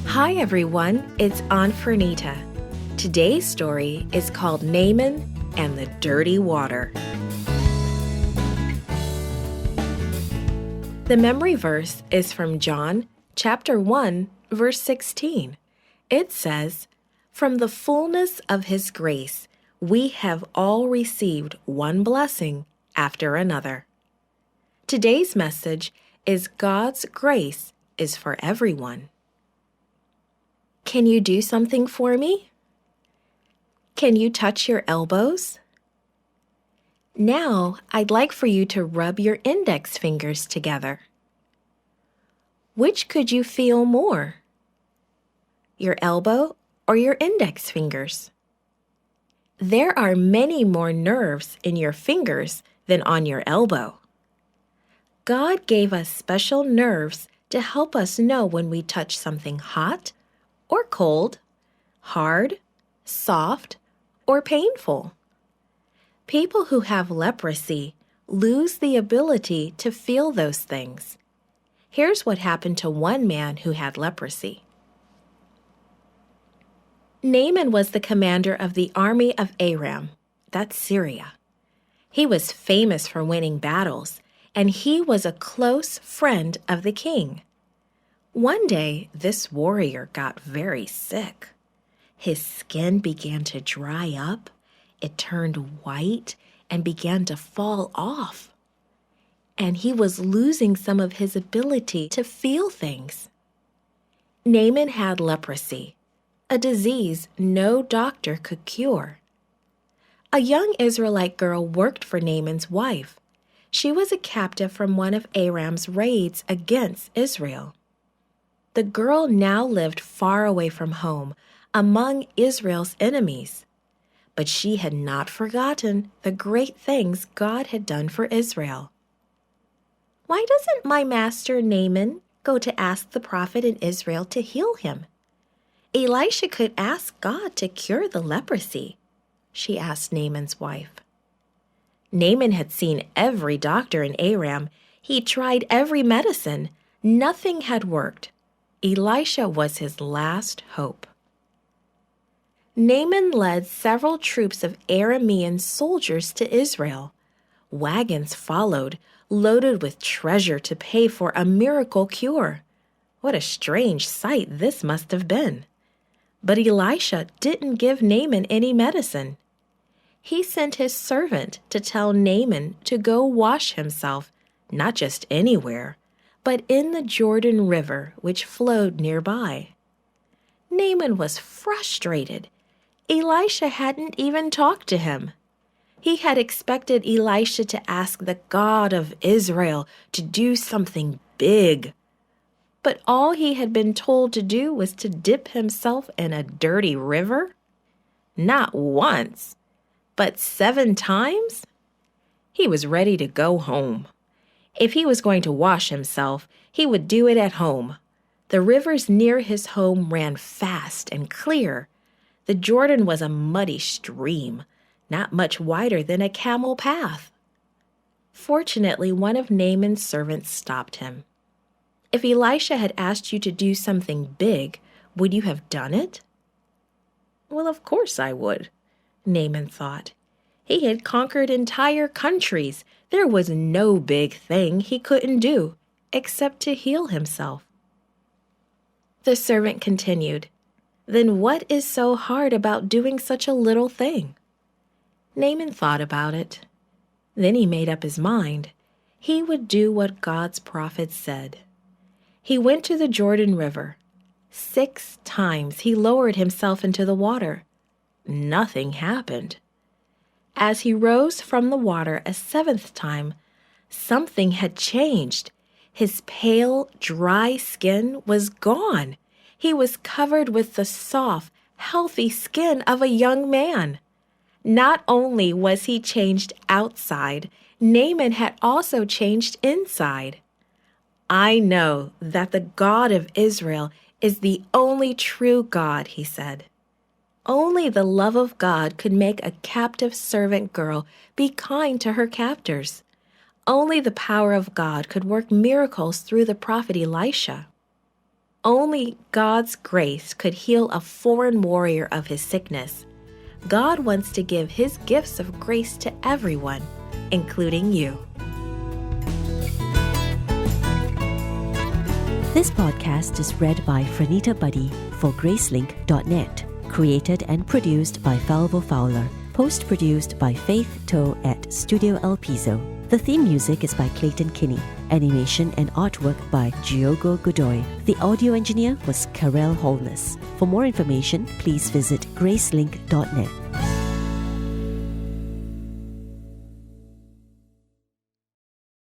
Hi everyone, it's Aunt Fernita. Today's story is called Naaman and the Dirty Water. The memory verse is from John chapter 1, verse 16. It says, "From the fullness of his grace, we have all received one blessing after another." Today's message is God's grace is for everyone. Can you do something for me? Can you touch your elbows? Now, I'd like for you to rub your index fingers together. Which could you feel more? Your elbow or your index fingers? There are many more nerves in your fingers than on your elbow. God gave us special nerves to help us know when we touch something hot or cold, hard, soft, or painful. People who have leprosy lose the ability to feel those things. Here's what happened to one man who had leprosy. Naaman was the commander of the army of Aram, that's Syria. He was famous for winning battles, and he was a close friend of the king. One day, this warrior got very sick. His skin began to dry up, it turned white, and began to fall off. And he was losing some of his ability to feel things. Naaman had leprosy, a disease no doctor could cure. A young Israelite girl worked for Naaman's wife. She was a captive from one of Aram's raids against Israel. The girl now lived far away from home, among Israel's enemies. But she had not forgotten the great things God had done for Israel. "Why doesn't my master Naaman go to ask the prophet in Israel to heal him? Elisha could ask God to cure the leprosy," she asked Naaman's wife. Naaman had seen every doctor in Aram. He tried every medicine. Nothing had worked. Elisha was his last hope. Naaman led several troops of Aramean soldiers to Israel. Wagons followed, loaded with treasure to pay for a miracle cure. What a strange sight this must have been. But Elisha didn't give Naaman any medicine. He sent his servant to tell Naaman to go wash himself, not just anywhere, but in the Jordan River, which flowed nearby. Naaman was frustrated. Elisha hadn't even talked to him. He had expected Elisha to ask the God of Israel to do something big. But all he had been told to do was to dip himself in a dirty river? Not once, but 7 times? He was ready to go home. If he was going to wash himself, he would do it at home. The rivers near his home ran fast and clear. The Jordan was a muddy stream, not much wider than a camel path. Fortunately, one of Naaman's servants stopped him. "If Elisha had asked you to do something big, would you have done it?" "Well, of course I would," Naaman thought. He had conquered entire countries. There was no big thing he couldn't do, except to heal himself. The servant continued, "Then what is so hard about doing such a little thing?" Naaman thought about it. Then he made up his mind. He would do what God's prophet said. He went to the Jordan River. 6 times he lowered himself into the water. Nothing happened. As he rose from the water a 7th time, something had changed. His pale, dry skin was gone. He was covered with the soft, healthy skin of a young man. Not only was he changed outside, Naaman had also changed inside. "I know that the God of Israel is the only true God," he said. Only the love of God could make a captive servant girl be kind to her captors. Only the power of God could work miracles through the prophet Elisha. Only God's grace could heal a foreign warrior of his sickness. God wants to give his gifts of grace to everyone, including you. This podcast is read by Franita Buddy for Gracelink.net. Created and produced by Falvo Fowler. Post-produced by Faith Toe at Studio El Piso. The theme music is by Clayton Kinney. Animation and artwork by Giogo Godoy. The audio engineer was Karel Holness. For more information, please visit Gracelink.net.